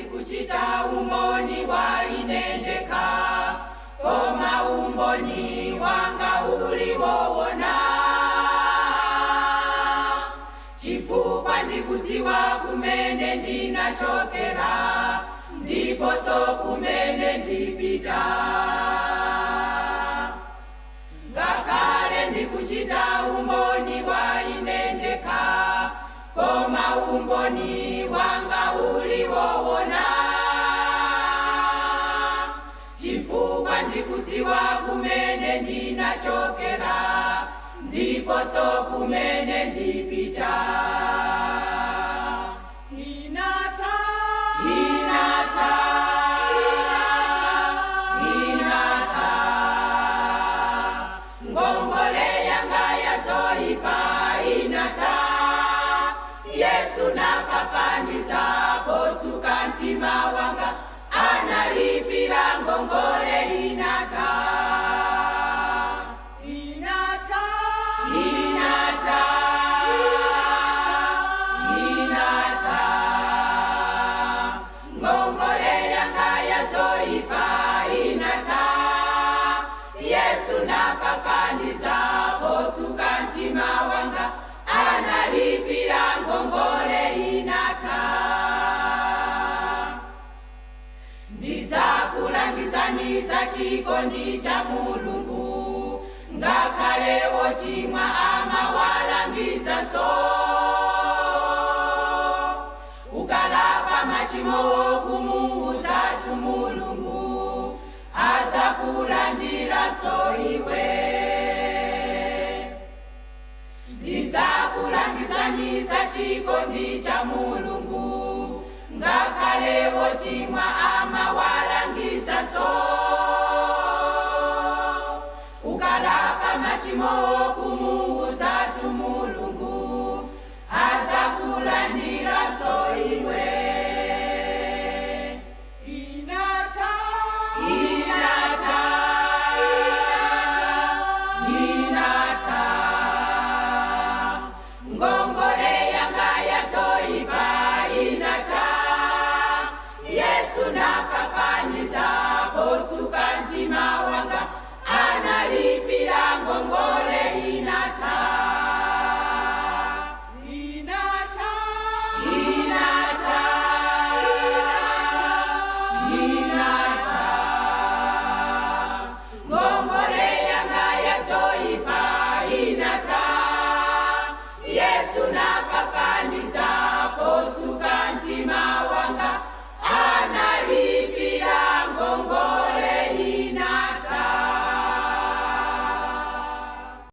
ndikuchita umboni wa inendeka, koma umboni wanga uliwowona, chifukwa ndikudziwa kumene ndinachokera, ndiponso kumene ndipita. Ngakhale ndikuchita umboni wa inendeka, koma umboni wanga uliwowona, chifukwa ndikudziwa kumene ndinachokera, ndiponso kumene ndipita. Ngongole yanga yazoipa inata, Yesu napafaniza posuka mtima wanga, analipira ngongole inata. Ngongole yanga yazoipa inata, Yesu napafaniza posuka mtima wanga, analipira ngongole inata. Ndizakulangizaniza chikondi cha Mulungu, ngakhale wochimwa amawalangiza so. Ukalapa machimo kumuuzatu Mulungu, azakulandira so iwe. Ndizakulangizaniza chikondi cha Mulungu, ngakhale wochimwa amawalangiza so. Ukalapa machimo